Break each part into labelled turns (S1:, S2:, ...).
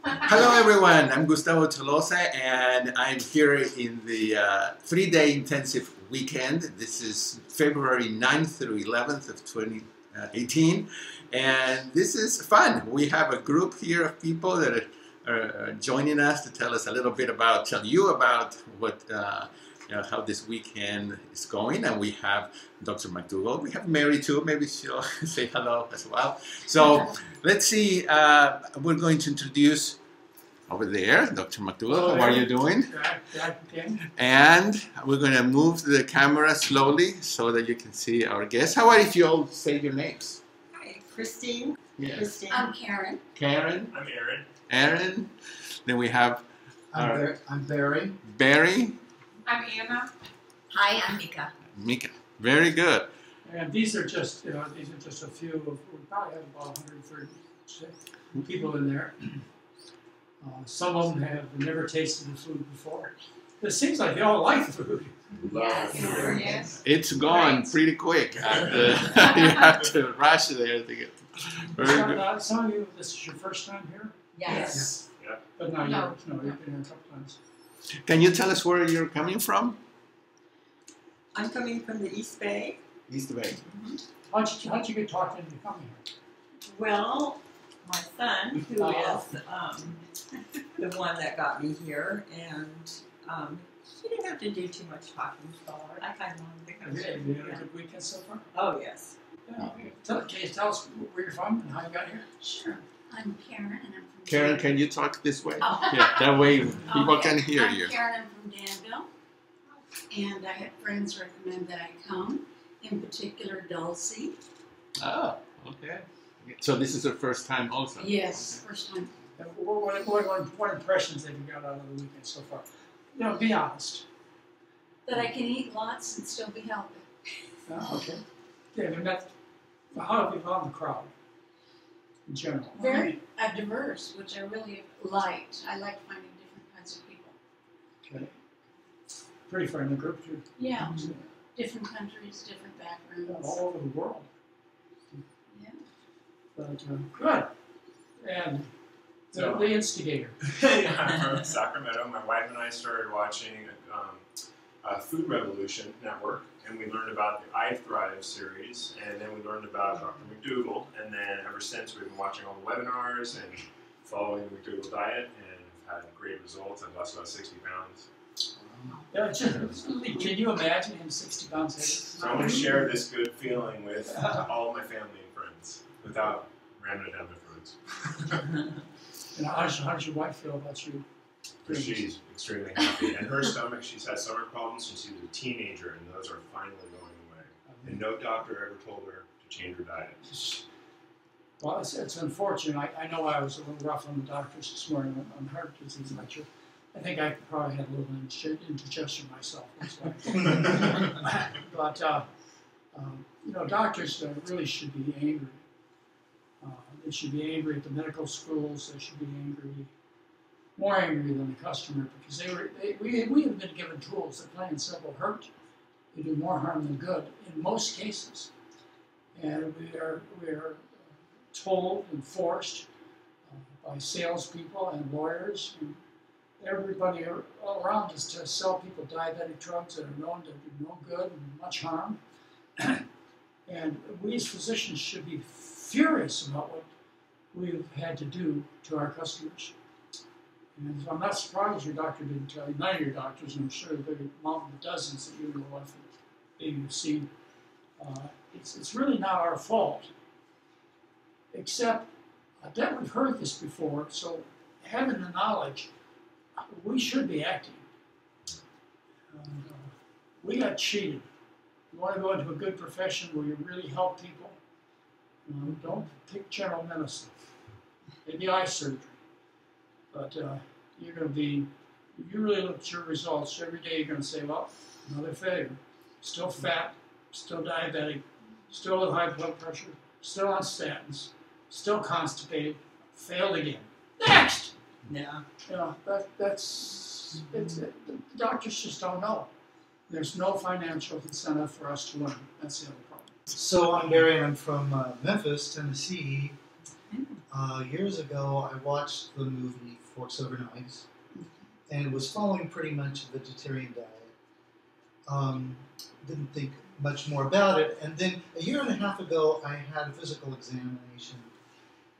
S1: Hello everyone, I'm Gustavo Tolosa and I'm here in the 3-day intensive weekend. This is February 9th through 11th of 2018 and this is fun. We have a group here of people that are joining us to tell us a little bit about, tell you about what how this weekend is going, and we have Dr. McDougall. We have Mary too, maybe she'll say hello as well. So let's see, we're going to introduce over there, Dr. McDougall. How are you doing? And we're going to move the camera slowly so that you can see our guests. How about if you all say your names?
S2: Hi, Christine.
S1: Yes.
S2: Christine.
S3: I'm Karen.
S1: Karen.
S4: I'm Aaron.
S1: Aaron. Then we have
S5: I'm Barry.
S1: Barry.
S3: I'm Anna.
S2: Hi, I'm Mika.
S1: Mika. Very good.
S5: And these are just, a few of, we probably have about 130 people in there. Some of them have never tasted the food before. It seems like they all like the food.
S3: Yes.
S1: It's gone pretty quick. You have to rush there to get. Very good.
S5: Some of you, this is your first time here?
S2: Yes.
S4: Yeah.
S5: But no,
S3: No.
S5: you've been here a couple times.
S1: Can you tell us where you're coming from?
S2: I'm coming from the East Bay.
S1: East Bay.
S5: How'd you get talked into coming here?
S2: Well, my son, who is the one that got me here, and he didn't have to do too much talking, so I kind of wanted to come
S5: Have
S2: here.
S5: you had a good weekend so far?
S2: Oh, yes.
S5: Yeah. Can you tell us where you're from and how you got here?
S3: Sure. I'm Karen and I'm from
S1: Karen, can you talk this way?
S3: Oh.
S1: Yeah, that way people
S3: Okay.
S1: can hear you.
S3: I'm Karen, I'm from Danville. And I had friends recommend that I come, in particular Dulcie.
S1: Oh, okay. So this is your first time also?
S3: Yes, first time.
S5: What impressions have you got out of the weekend so far? You know, be honest.
S3: That I can eat lots and still be healthy.
S5: Okay. Yeah, how have you found the crowd in general?
S3: Very diverse, which I really liked. I like finding different kinds of people.
S5: Okay. Pretty friendly group too.
S3: Yeah, different countries, different backgrounds.
S5: All over the world.
S3: Yeah.
S5: But good. And the instigator.
S4: I'm from Sacramento. My wife and I started watching Food Revolution Network, and we learned about the I Thrive series, and then we learned about Dr. McDougall, and then ever since we've been watching all the webinars and following the McDougall diet, and had great results. I've lost about 60 pounds.
S5: Yeah, can you imagine him 60 pounds heavy?
S4: So I want to share this good feeling with all of my family and friends without ramming it down their throats.
S5: And how does your wife feel about you?
S4: She's extremely happy. And her stomach, she's had stomach problems since she was a teenager, and those are finally going away. And no doctor ever told her to change her diet.
S5: Well, it's unfortunate. I know I was a little rough on the doctors this morning on heart disease lecture. I think I probably had a little indigestion myself. That's why. But doctors really should be angry. They should be angry at the medical schools. They should be more angry than the customer, because we have been given tools that plain and simple hurt. They do more harm than good in most cases, and we are told and forced by salespeople and lawyers and everybody all around us to sell people diabetic drugs that are known to do no good and much harm. And we as physicians should be furious about what we've had to do to our customers. And so I'm not surprised your doctor didn't tell you, none of your doctors, and I'm sure there are among the dozens that you know of that you've seen. It's really not our fault, except that we've heard this before, so having the knowledge, we should be acting. We got cheated. You want to go into a good profession where you really help people, don't pick general medicine. Maybe eye surgery. But you're going to be, if you really look at your results, every day you're going to say, well, another failure. Still fat, still diabetic, still with high blood pressure, still on statins, still constipated, failed again. Next!
S2: Yeah.
S5: The doctors just don't know. There's no financial incentive for us to learn. That's the other problem.
S6: So I'm Barry, and I'm from Memphis, Tennessee. Years ago, I watched the movie Forks Over Knives, and was following pretty much a vegetarian diet. Didn't think much more about it, and then a year and a half ago, I had a physical examination.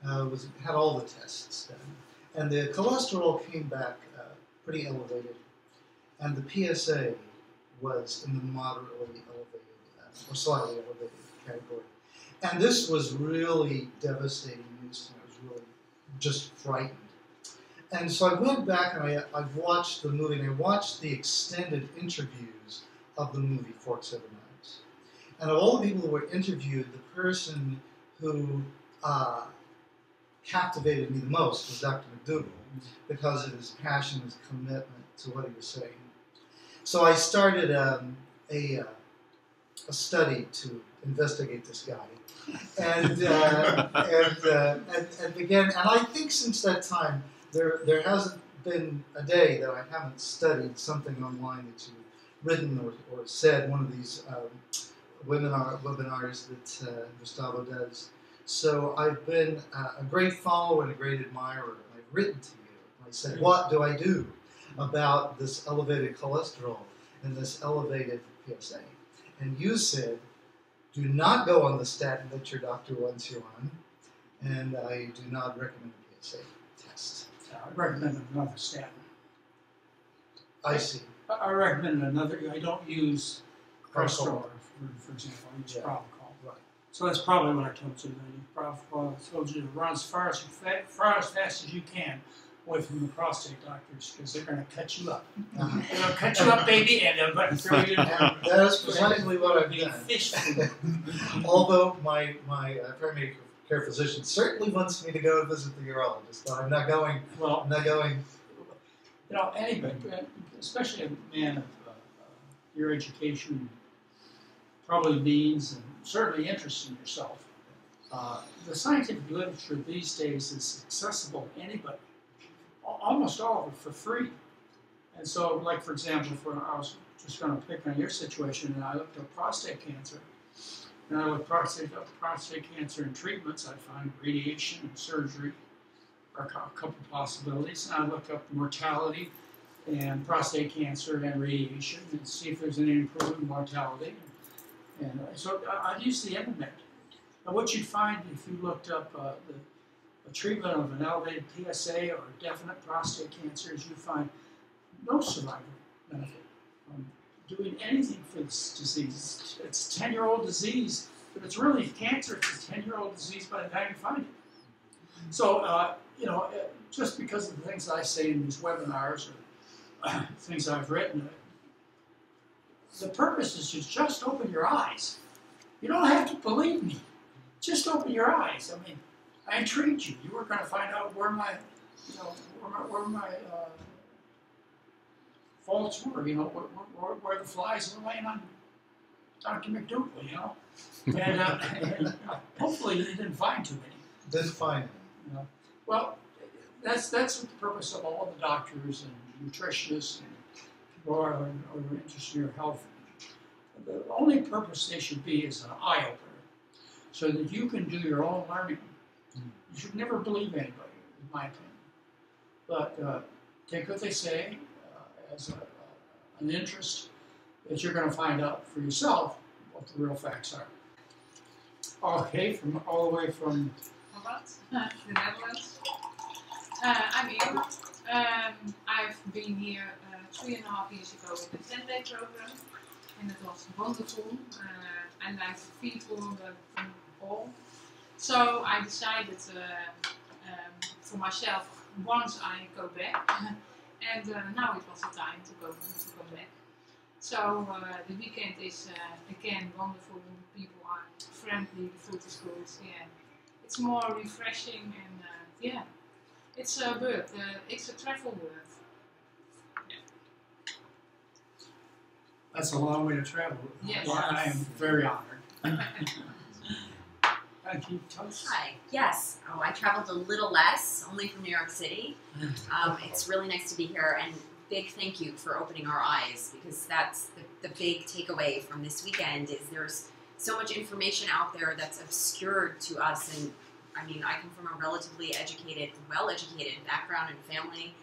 S6: Had all the tests done, and the cholesterol came back pretty elevated, and the PSA was in the moderately elevated or slightly elevated category. And this was really devastating news to me. I was really just frightened. And so I went back and I watched the movie, and I watched the extended interviews of the movie Forks Over Knives. And of all the people who were interviewed, the person who captivated me the most was Dr. McDougall, because of his passion, his commitment to what he was saying. So I started a study to investigate this guy. And began, and I think since that time, there hasn't been a day that I haven't studied something online that you've written or said, one of these webinars that Gustavo does. So I've been a great follower and a great admirer, and I've written to you. I said, what do I do about this elevated cholesterol and this elevated PSA? And you said, do not go on the statin that your doctor wants you on, and I do not recommend a PSA test.
S5: I recommend another statin.
S6: I see.
S5: I recommend another. I don't use Crestor, for example. I use Pravachol.
S6: Right.
S5: So that's probably what I told you. I told you to run as far as fast as you can away from the prostate doctors, because they're going to cut you up.
S6: Uh-huh.
S5: They're going to cut you up, baby, and they're going to throw you down.
S6: That's precisely what I've done.
S5: Fish food.
S6: Although my primary care physician certainly wants me to go visit the urologist, but I'm not going.
S5: Well,
S6: I'm not going.
S5: You know, anybody, especially a man of your education, probably means, and certainly interest in yourself. The scientific literature these days is accessible to anybody, almost all of it for free. And so, like for example, I was just going to pick on your situation, and I looked up prostate cancer. And I looked up prostate cancer and treatments. I find radiation and surgery are a couple possibilities. And I look up mortality and prostate cancer and radiation and see if there's any improvement in mortality. And so I use the internet. And what you'd find if you looked up the treatment of an elevated PSA or definite prostate cancer is you'd find no survival benefit from doing anything for this disease. It's a 10-year-old disease, but it's really cancer. It's a 10-year-old disease by the time you find it. So, you know, just because of the things I say in these webinars or things I've written, the purpose is to just open your eyes. You don't have to believe me. Just open your eyes. I mean, I intrigued you. You were going to find out where my, you know, where my faults were. You know, where the flies were laying on Dr. McDougall. You know, and hopefully you didn't find too many.
S6: Didn't find it.
S5: You know? Well, that's the purpose of all the doctors and nutritionists and people who are interested in your health. The only purpose they should be is an eye-opener, so that you can do your own learning. You should never believe anybody, in my opinion. But take what they say as an interest that you're going to find out for yourself what the real facts are. Okay, from all the way from
S7: the Netherlands. I'm Irma. I've been here 3.5 years ago with the 10-day program, and it was wonderful. And I've people from all. So I decided for myself once I go back, and now it was the time to come back. So the weekend is again wonderful. People are friendly. The food is good. Yeah, it's more refreshing, and yeah, it's a work. It's a travel work.
S5: That's a long way to travel.
S7: Yes.
S5: Well, I am very honored. Thank you, Toast.
S8: Hi. Yes. Oh, I traveled a little less, only from New York City. It's really nice to be here, and big thank you for opening our eyes, because that's the big takeaway from this weekend is there's so much information out there that's obscured to us, and I mean, I come from a relatively educated, well-educated background and family,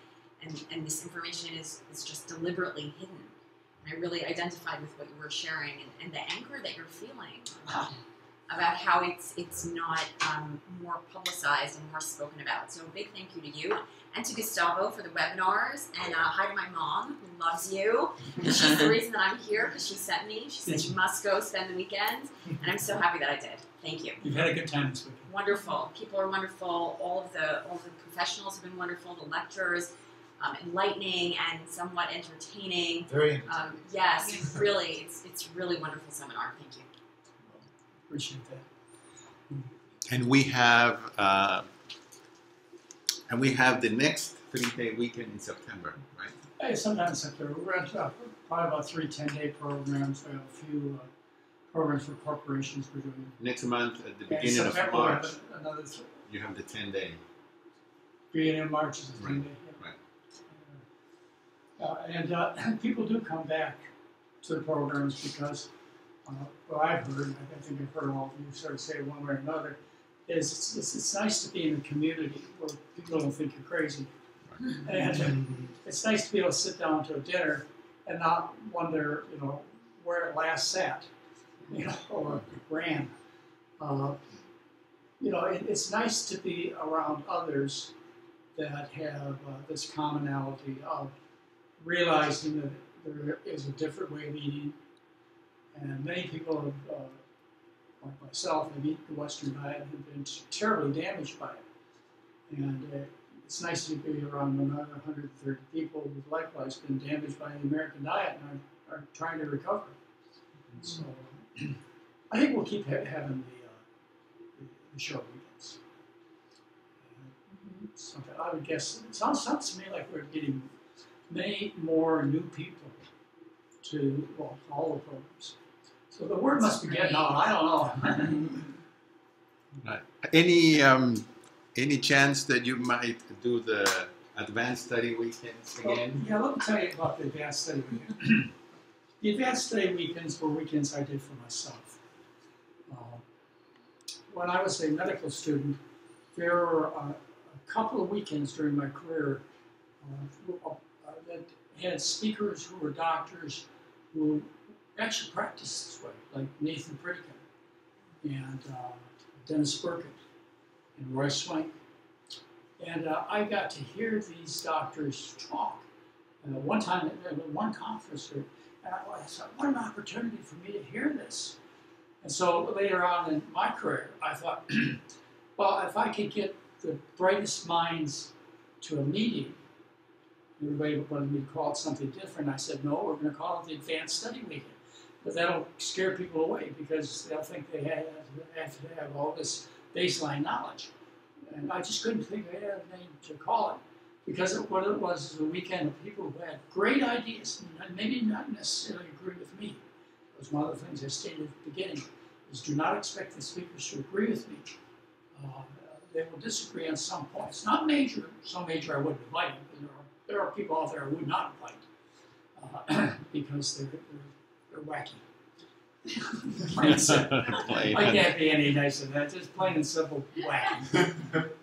S8: and this information is just deliberately hidden. And I really identified with what you were sharing and the anger that you're feeling about how it's not more publicized and more spoken about. So a big thank you to you and to Gustavo for the webinars, and hi to my mom who loves you. She's the reason that I'm here because she sent me. She said you must go spend the weekend, and I'm so happy that I did. Thank you.
S5: You've had a good time this weekend.
S8: Wonderful. People are wonderful. All of the professionals have been wonderful. The lectures, enlightening and somewhat entertaining.
S6: Very entertaining.
S8: Yes, really, it's really wonderful seminar. Thank you.
S5: Appreciate that.
S1: And we have the next 3-day weekend in September, right?
S5: Hey, sometime in September. We're going to probably about 3 10-day programs. We have a few programs for corporations we're doing.
S1: Next month, at the
S5: And
S1: beginning of
S5: September, we'll have
S1: March,
S5: another
S1: you have the 10-day.
S5: beginning of March is a 10-day.
S1: Right.
S5: And people do come back to the programs because what I've heard, and I think I've heard all of you sort of say it one way or another, is it's nice to be in the community where people don't think you're crazy. And it's nice to be able to sit down to a dinner and not wonder, where it last sat, or ran. It's nice to be around others that have this commonality of realizing that there is a different way of eating. And many people have, like myself, have eaten the Western diet and have been terribly damaged by it. And it's nice to be around another 130 people who've likewise been damaged by the American diet and are trying to recover. So I think we'll keep having the short weekends. Something I would guess, it sounds to me like we're getting many more new people to all the programs. So the word must be getting out. I don't know.
S1: Right. Any chance that you might do the advanced study weekends again?
S5: Yeah, let me tell you about the advanced study weekend. The advanced study weekends were weekends I did for myself. When I was a medical student, there were a couple of weekends during my career that had speakers who were doctors who actually practiced this way, like Nathan Pritikin and Dennis Burkett and Roy Swank. And I got to hear these doctors talk. One time at one conference, and I thought, what an opportunity for me to hear this. And so later on in my career, I thought, well, if I could get the brightest minds to a meeting, everybody wanted me to call it something different. I said, no, we're going to call it the Advanced Study Weekend. But that'll scare people away because they'll think they have to have all this baseline knowledge. And I just couldn't think of any other name to call it because what it was a weekend of people who had great ideas and maybe not necessarily agree with me. It was one of the things I stated at the beginning, is do not expect the speakers to agree with me. They will disagree on some points. Not major, so major I wouldn't invite them. There are people out there I would not invite because they're wacky. I can't be any nicer than that. Just plain and simple wacky.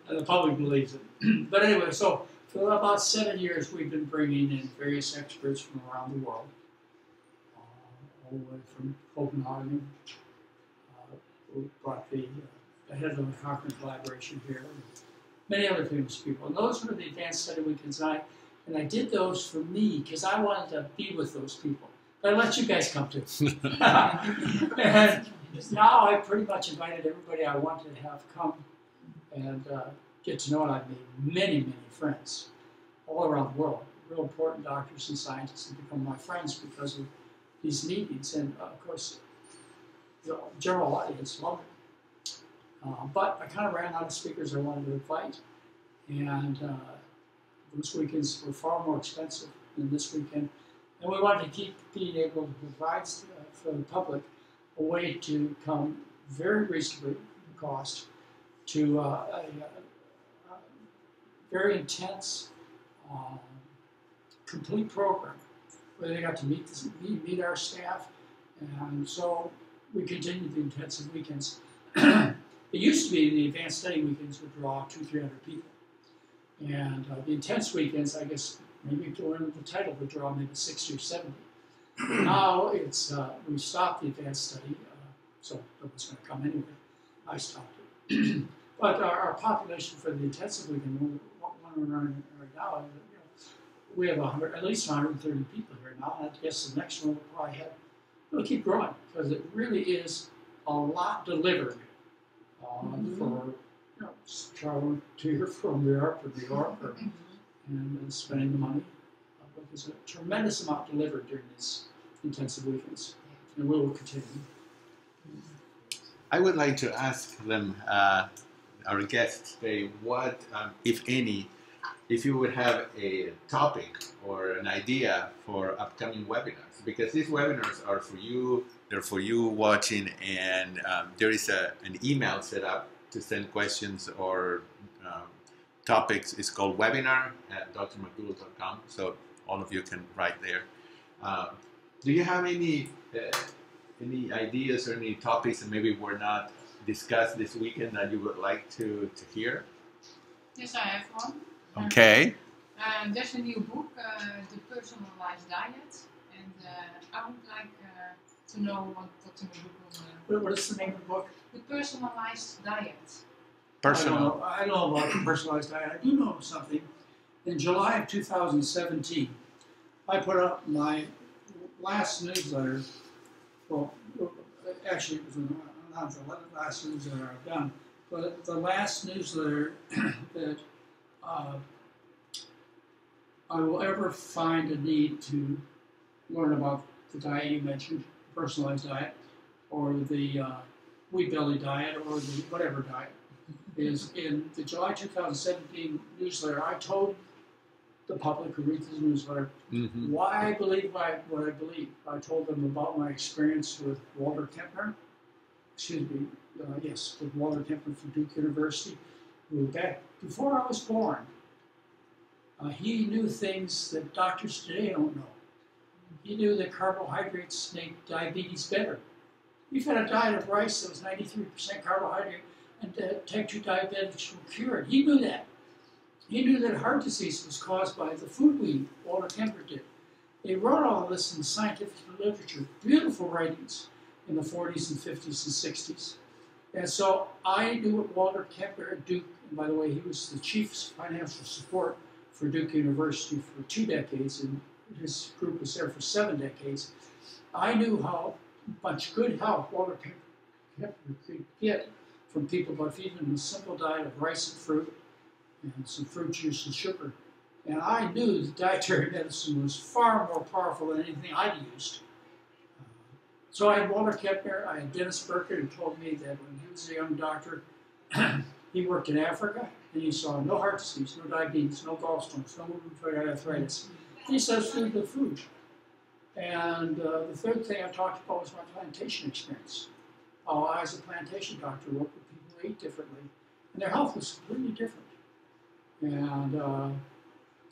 S5: And the public believes it. But anyway, so for about 7 years, we've been bringing in various experts from around the world, all the way from Copenhagen. We brought the head of the Cochrane collaboration here, and many other famous people. And those were the advanced study weekends. And I did those for me because I wanted to be with those people. But I let you guys come too. And now I pretty much invited everybody I wanted to have come and get to know, and I've made many, many friends all around the world. Real important doctors and scientists have become my friends because of these meetings. And of course, the general audience loved it. But I kind of ran out of speakers I wanted to invite. And those weekends were far more expensive than this weekend. And we wanted to keep being able to provide for the public a way to come very reasonably cost to a very intense, complete program where they got to meet our staff. And so we continued the intensive weekends. It used to be the advanced study weekends would draw 200-300 people. And the intense weekends, I guess, maybe during the title would draw maybe 60 or 70. Now it's, we stopped the advanced study, so nobody's going to come anyway. I stopped it. But our population for the intensive weekend, one we're running right now, we have at least 130 people here now. And I guess the next one will probably have, it'll keep growing because it really is a lot delivered for traveling to or from New York or New York and spending the money. But there's a tremendous amount delivered during these intensive weekends, and we will continue.
S1: I would like to ask them, our guests today, what, if any, if you would have a topic or an idea for upcoming webinars, because these webinars are for you, they're for you watching, and there is an email set up to send questions or topics. It's called webinar@drmcdougall.com, so all of you can write there. Do you have any ideas or any topics that maybe were not discussed this weekend that you would like to hear?
S7: Yes, I have one.
S1: Okay.
S7: There's a new book, The Personalized Diet, and I would like to know what the book
S5: What is the name of the book?
S7: The Personalized Diet.
S1: Personal.
S5: I don't know about the personalized diet. I do know something. In July of 2017, I put up my last newsletter. Well, actually, it was not the last newsletter I've done, but the last newsletter that I will ever find a need to learn about the diet you mentioned, personalized diet, or the wheat belly diet, or the whatever diet, is in the July 2017 newsletter. I told the public who reads this newsletter why I believe what I believe. I told them about my experience with Walter Kempner, with Walter Kempner from Duke University, who back before I was born, he knew things that doctors today don't know. He knew that carbohydrates make diabetes better. We've had a diet of rice that was 93% carbohydrate, and type 2 diabetics were cured. He knew that. He knew that heart disease was caused by the food we eat. Walter Kempner did. They wrote all of this in scientific literature, beautiful writings in the 40s and 50s and 60s. And so I knew what Walter Kempner at Duke, and by the way, he was the chief financial support for Duke University for 2 decades, and his group was there for 7 decades. I knew how much good health Walter Kempner could get from people by feeding them a simple diet of rice and fruit and some fruit juice and sugar. And I knew that dietary medicine was far more powerful than anything I'd used. So I had Walter Kempner, I had Dennis Burkett, who told me that when he was a young doctor, he worked in Africa, and he saw no heart disease, no diabetes, no gallstones, no rheumatoid arthritis. He says food to food. And the third thing I talked about was my plantation experience. I, as a plantation doctor, worked with people who ate differently, and their health was completely different. And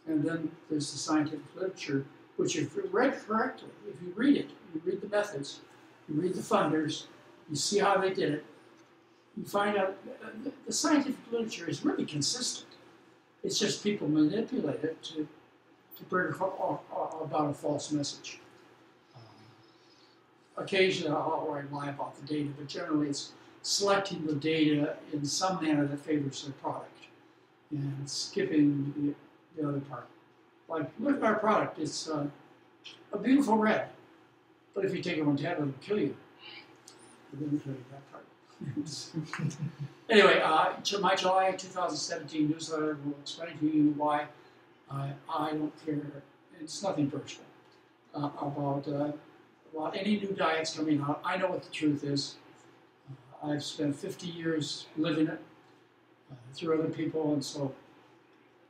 S5: then there's the scientific literature, which if read correctly, if you read it, you read the methods, you read the funders, you see how they did it, you find out the scientific literature is really consistent. It's just people manipulate it to bring about a false message. Occasionally I'll lie about the data, but generally it's selecting the data in some manner that favors their product and skipping the other part. Like, look at our product, it's a beautiful red, but if you take it one tablet, it'll kill you. Let me tell you that part. Anyway, my July 2017 newsletter will explain to you why I don't care, it's nothing personal, about any new diets coming out. I know what the truth is. I've spent 50 years living it through other people, and so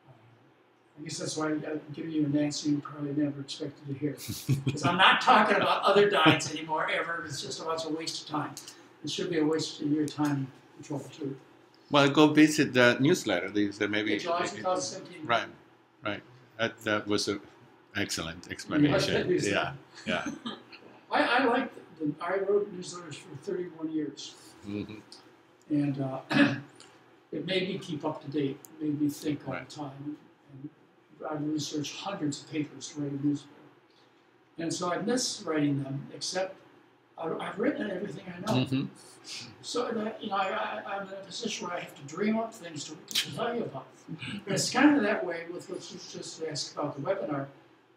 S5: I guess that's why I'm giving you an answer you probably never expected to hear. Because I'm not talking about other diets anymore, ever. It's just about a waste of time. It should be a waste of your time control, too.
S1: Well, go visit the newsletter. Maybe
S5: July 2017.
S1: Right. That was an excellent explanation. Yeah.
S5: I like I wrote newsletters for 31 years. And it made me keep up to date, it made me think all the time. And I've researched hundreds of papers to write a newspaper. And so I miss writing them, except I've written everything I know.
S1: Mm-hmm.
S5: So that, I'm in a position where I have to dream up things to tell you about. And it's kind of that way with what you just asked about the webinar.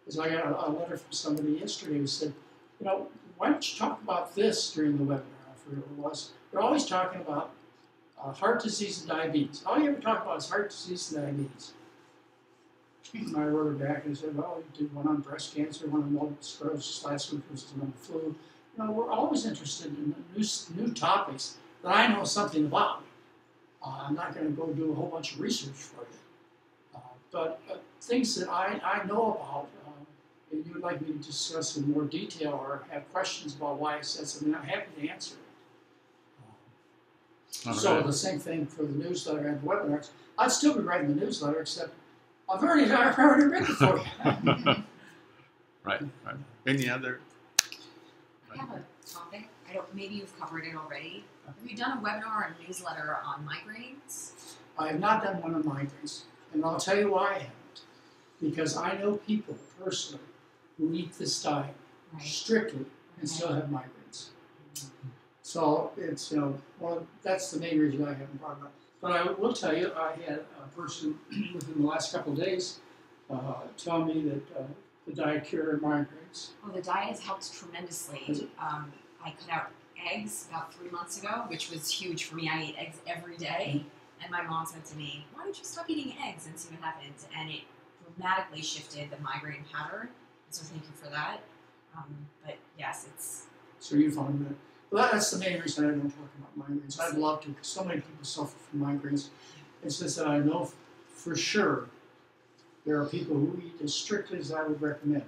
S5: Because I got a letter from somebody yesterday who said, why don't you talk about this during the webinar? I forget what it was. They're always talking about heart disease and diabetes. All you ever talk about is heart disease and diabetes. And I wrote her back and said, well, you did one on breast cancer, one on multiple sclerosis, last week was one on flu. We're always interested in new topics that I know something about. I'm not going to go do a whole bunch of research for you. But things that I know about, and you would like me to discuss in more detail or have questions about why I said something, I'm happy to answer it. So the same thing for the newsletter and the webinars. I'd still be writing the newsletter, except I've already written it for you.
S1: Right. Any other?
S8: I have a topic. Maybe you've covered it already. Have you done a webinar or a newsletter on migraines?
S5: I have not done one on migraines, and I'll tell you why I haven't. Because I know people personally who eat this diet strictly and still have migraines. So it's that's the main reason I haven't brought it up. But I will tell you, I had a person within the last couple of days tell me that the diet cured migraines.
S8: Oh, the diet has helped tremendously. I cut out eggs about 3 months ago, which was huge for me. I ate eggs every day. And my mom said to me, why don't you stop eating eggs and see what happens? And it dramatically shifted the migraine pattern. So thank you for that. But yes, it's...
S5: So you found that. Well, that's the main reason I don't talk about migraines. I'd love to, because so many people suffer from migraines. It's just that I know for sure there are people who eat as strictly as I would recommend.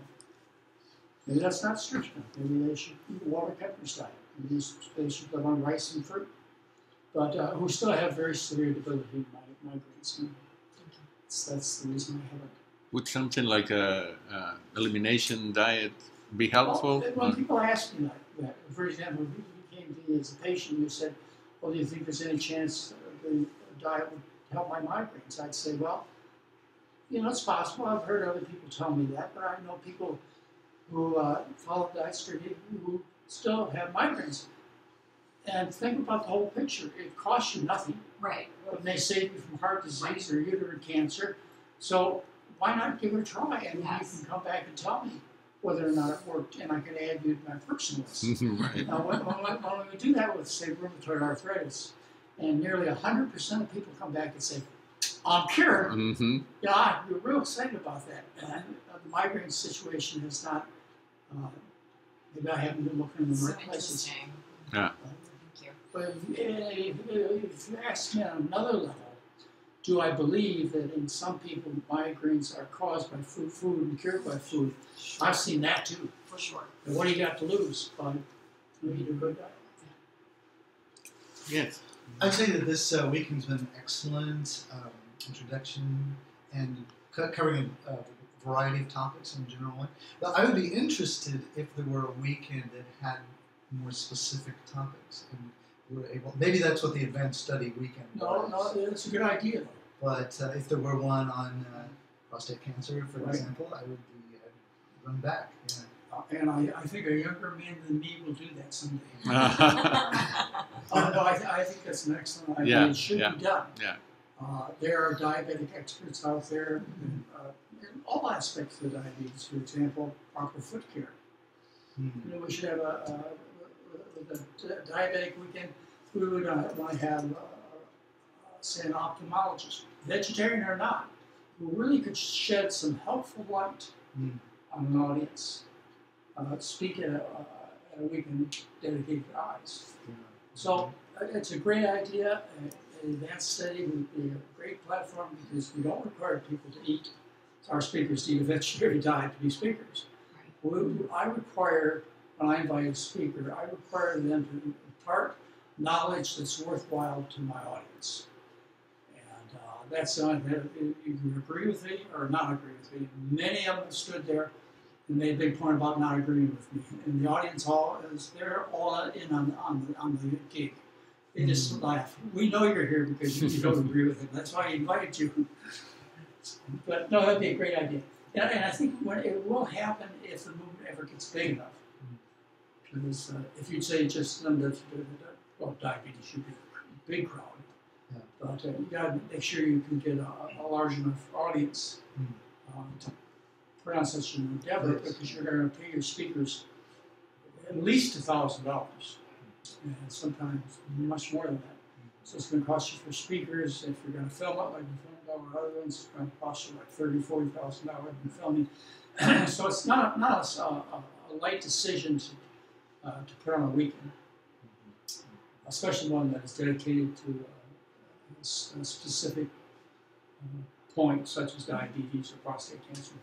S5: Maybe that's not strict enough. Maybe they should eat a water peppers diet. Maybe they should live on rice and fruit. But who still have very severe debilitating migraines. And that's the reason I haven't.
S1: Would something like a elimination diet be helpful?
S5: Well, when people ask me that, for example, if you came to me as a patient and you said, well, do you think there's any chance the diet would help my migraines? I'd say, well, it's possible. I've heard other people tell me that, but I know people who follow diet strictly who still have migraines. And think about the whole picture. It costs you nothing.
S8: Right.
S5: It may save you from heart disease or uterine cancer. So why not give it a try? And then you can come back and tell me whether or not it worked, and I can add you to my person list.
S1: Right.
S5: Now, when we do that with, say, rheumatoid arthritis, and nearly 100% of people come back and say, I'm cured.
S1: Mm-hmm.
S5: Yeah, we're real excited about that. And the migraine situation is not, maybe I haven't been looking in the right places.
S8: Interesting.
S1: Yeah.
S8: Thank you.
S5: But if you ask me on another level, do I believe that in some people migraines are caused by food and cured by food?
S8: Sure.
S5: I've seen that too.
S8: For sure.
S5: And what do you got to lose by eating a good diet?
S1: Yes.
S6: I'd say that this weekend's been an excellent introduction and covering a variety of topics in a general way. But I would be interested if there were a weekend that had more specific topics and we were able. Maybe that's what the advanced study weekend was.
S5: No, it's a good idea.
S6: But if there were one on prostate cancer, for example, I'd run back. Yeah.
S5: And I think a younger man than me will do that someday. No, I think that's an excellent idea.
S1: Yeah,
S5: It should be done.
S1: Yeah.
S5: There are diabetic experts out there in all aspects of diabetes. For example, proper foot care.
S6: Mm-hmm.
S5: We should have a diabetic weekend. We would want to have, say, an ophthalmologist, vegetarian or not, who really could shed some helpful light on an audience. Speak at a weekend dedicated to eyes.
S6: Yeah.
S5: So it's a great idea. An advanced study would be a great platform because we don't require people to eat, our speakers to eat a vegetarian diet to be speakers. I require, when I invite a speaker, I require them to impart knowledge that's worthwhile to my audience. And that's something that you can agree with me or not agree with me. Many of them stood there and made a big point about not agreeing with me. And the audience they're all in on the gig. They just laugh. We know you're here because you don't agree with him. That's why I invited you. But no, that'd be a great idea. And I think it will happen if the movement ever gets big enough. Because if you'd say just limited to diabetes should be a big crowd.
S6: Yeah.
S5: But you got to make sure you can get a large enough audience to put on such an endeavor, because you're going to pay your speakers at least $1,000, and sometimes much more than that. So it's going to cost you for speakers. If you're going to film it like we filmed our other ones, it's going to cost you like $30,000, $40,000 in filming. So it's not a light decision to put on a weekend, especially one that is dedicated to a specific point, such as diabetes or prostate cancer.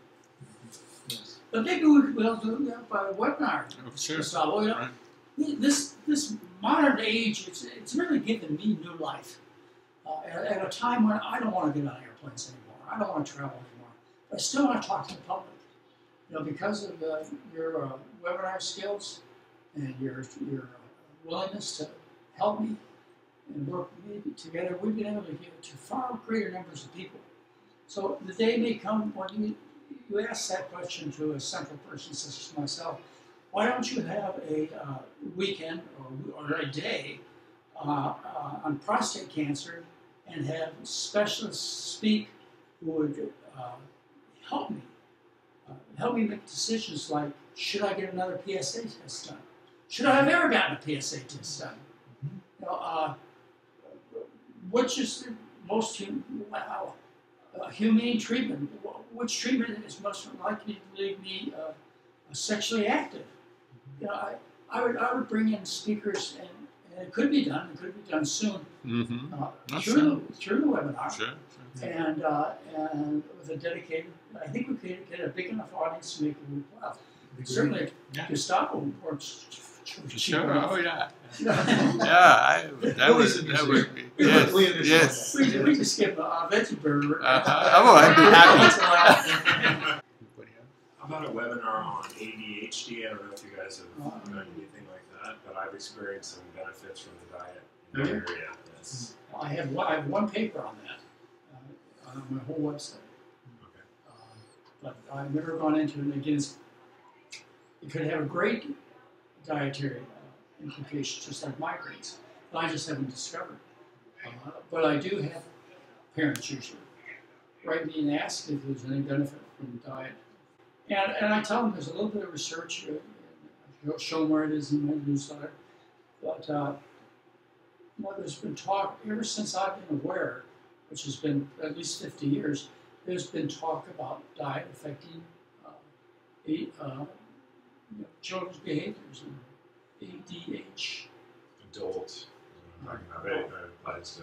S6: Yes.
S5: But maybe we'll do that by a webinar.
S1: Oh, sure.
S5: So, you know,
S1: Right.
S5: this modern age, it's really given me new life. At a time when I don't want to get on airplanes anymore, I don't want to travel anymore, but I still want to talk to the public. You know, because of your webinar skills and your willingness to help me and work with me together, we've been able to get to far greater numbers of people. So the day may come when you ask that question to a central person such as myself, why don't you have a weekend or a day on prostate cancer and have specialists speak who would help me make decisions like, should I get another PSA test done? Should I have ever gotten a PSA test done? You know, which is the most humane treatment? Which treatment is most likely to leave me sexually active? You know, I would bring in speakers, and it could be done. It could be done soon through the webinar.
S1: Sure.
S5: And with a dedicated, I think we could get a big enough audience to make it worthwhile. Certainly, Gestapo works.
S1: Sure. Oh yeah. Yeah. That would be. Yes.
S5: We could skip a veggie burger.
S1: Oh, I'd be happy.
S4: How about a webinar on ADHD? I don't know if you guys have done anything like that, but I've experienced some benefits from the diet in that area. Yes.
S5: I have one paper on that on my whole website.
S4: Okay.
S5: But I've never gone into it. Again, it could have a great dietary implications, just like migraines, but I just haven't discovered. But I do have parents usually write me and ask if there's any benefit from diet. And I tell them there's a little bit of research, I'll show them where it is in my newsletter. But well, there's been talk, ever since I've been aware, which has been at least 50 years, there's been talk about diet affecting children's behaviors and ADH.
S4: Adult. It applies to.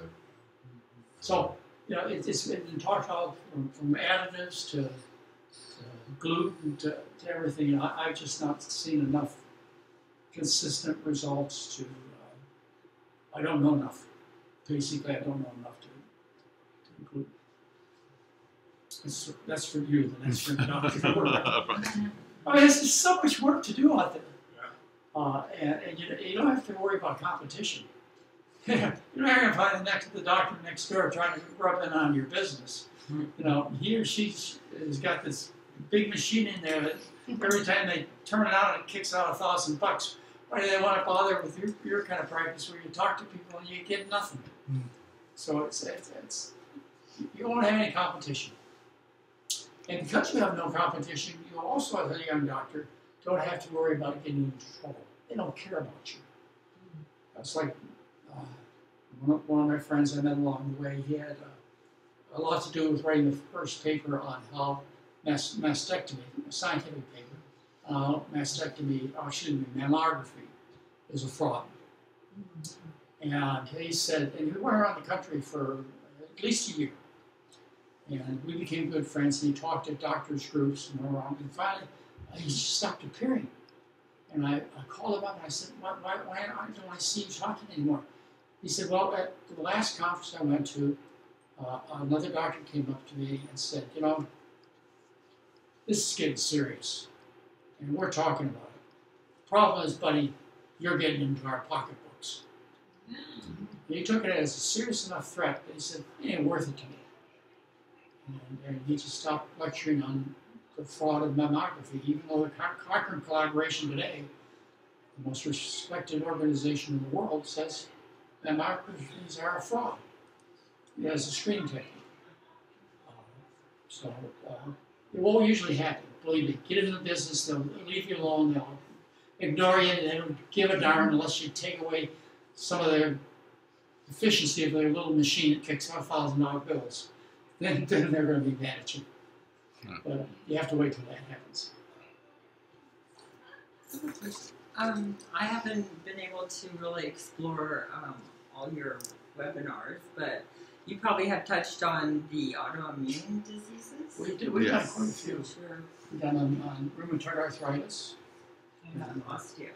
S5: So, you know, it's been talked about from additives to gluten to everything. I've just not seen enough consistent results to. I don't know enough. Basically, I don't know enough to include. That's for you. The next for the doctor. I mean, there's just so much work to do out there, and you don't have to worry about competition. You're not going to find the doctor next door trying to rub in on your business. You know, he or she has got this big machine in there that every time they turn it on, it kicks out $1,000. Why do they want to bother with your kind of practice where you talk to people and you get nothing? So it's you won't have any competition. And because you have no competition, you also, as a young doctor, don't have to worry about getting into trouble. They don't care about you. That's like one of my friends I met along the way, he had a lot to do with writing the first paper on how mastectomy, a scientific paper, mammography is a fraud. And he said, and he went around the country for at least a year. And we became good friends, and he talked at doctors' groups and around, and finally he just stopped appearing. And I called him up and I said, why don't I see you talking anymore? He said, well, at the last conference I went to, another doctor came up to me and said, you know, this is getting serious, and we're talking about it. The problem is, buddy, you're getting into our pocketbooks. He took it as a serious enough threat that he said, it ain't worth it to me. And he just stopped lecturing on the fraud of mammography, even though the Cochrane collaboration today, the most respected organization in the world, says mammographies are a fraud. It has a screen technique. It won't usually happen. Believe me, get into the business, they'll leave you alone, they'll ignore you, they don't give a darn unless you take away some of their efficiency of their little machine that kicks out $1,000 bills. Then they're going to be mad at you. But you have to wait till that happens.
S2: I haven't been able to really explore all your webinars, but you probably have touched on the autoimmune diseases.
S5: We've done quite a few.
S2: Sure.
S5: We've done on rheumatoid arthritis.
S2: And osteo.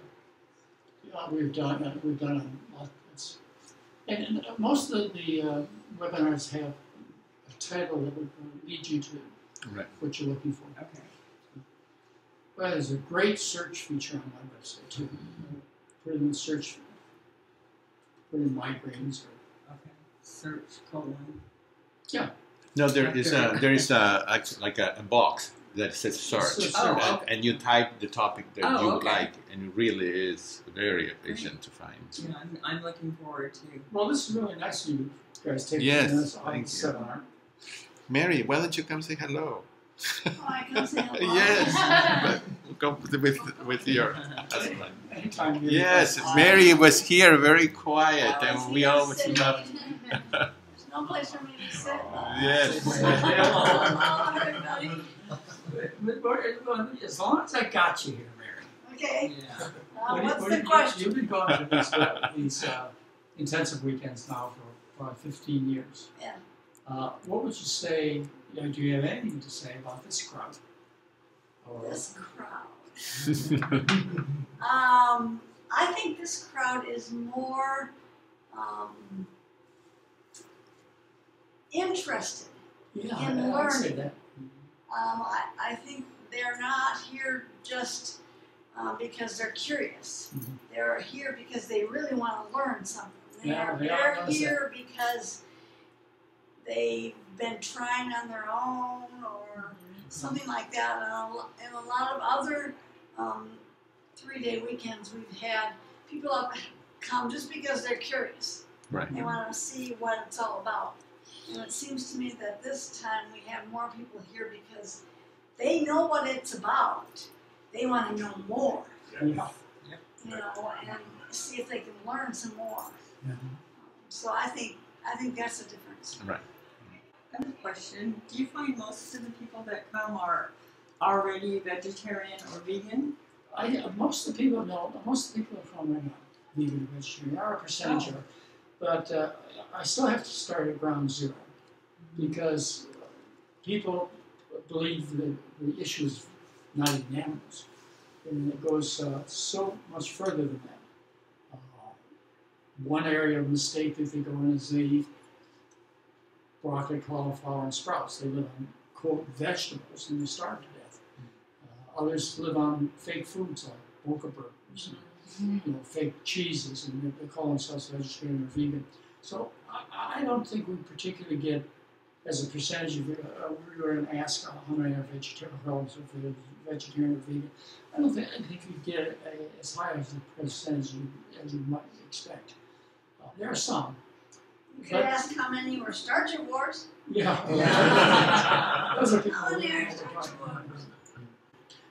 S5: We've done and most of the webinars have a title that would lead you to what you're looking for.
S2: Okay.
S5: Well, there's a great search feature on my website too. Put in search, put in migraines.
S2: Okay. Search colon.
S5: Yeah.
S1: No, there is like a box that says search,
S2: Oh, okay.
S1: and you type the topic that you
S2: okay.
S1: like, and it really is very efficient to find.
S2: Yeah, I'm looking forward to.
S5: Well, this is really nice of you guys taking
S1: Yes,
S5: this on
S1: thank
S5: the
S1: you.
S5: seminar.
S1: Mary, why don't you come say hello?
S3: Oh, I can say hello.
S1: Yes, but come with your husband.
S5: Anytime you
S1: Yes, Mary was here very quiet,
S3: I was
S1: and we
S3: here
S1: always
S3: sitting.
S1: love.
S3: There's no place for me to sit.
S1: Yes.
S3: Hello, everybody.
S5: As long as I got you here, Mary.
S3: Okay,
S2: Yeah.
S3: what's the question?
S5: You've been going to these intensive weekends now for probably 15 years.
S3: Yeah.
S5: What would you say, do you have anything to say about this crowd? Or,
S3: This crowd. I think this crowd is more interested
S5: yeah,
S3: in
S5: I'd say
S3: learning.
S5: that.
S3: I think they're not here just because they're curious.
S5: Mhm.
S3: They're here because they really want to learn something.
S5: Yeah,
S3: They're
S5: notice
S3: here because they've been trying on their own or something like that. And a lot of other 3-day weekends we've had, people have come just because they're curious.
S1: Right.
S3: They want to see what it's all about. And it seems to me that this time we have more people here because they know what it's about. They want to know more,
S5: Yeah.
S3: you know, and see if they can learn some more. So I think that's the difference.
S1: Right.
S2: I have a question. Do you find most of the people that come are already vegetarian or vegan?
S5: Most of the people are from right now, vegan or vegetarian. There are a percentage of it. But I still have to start at ground zero because people believe that the issue is not eating animals. And it goes so much further than that. One area of mistake that they go in is they eat broccoli, cauliflower, and sprouts. They live on, quote, vegetables and they starve to death. Others live on fake foods like boca burgers, fake cheeses, and they call themselves vegetarian or vegan. So I don't think we particularly get, as a percentage of, we were going to ask how many are vegetarian or vegetarian or vegan. I think you get as high as the percentage as you might expect. There are some.
S3: You could ask how many were Starcher Wars.
S5: Yeah. Those are people
S3: How many
S5: who
S3: are
S5: know what we're
S3: Starcher
S5: talking about.
S3: Wars?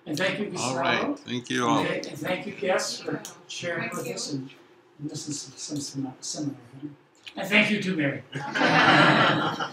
S5: And thank you, Gustavo.
S1: All right. Thank you all.
S5: And thank you, guests, for sharing
S7: Thank
S5: with
S7: you.
S5: us and listening to some seminar. And thank you too, Mary.
S3: Okay.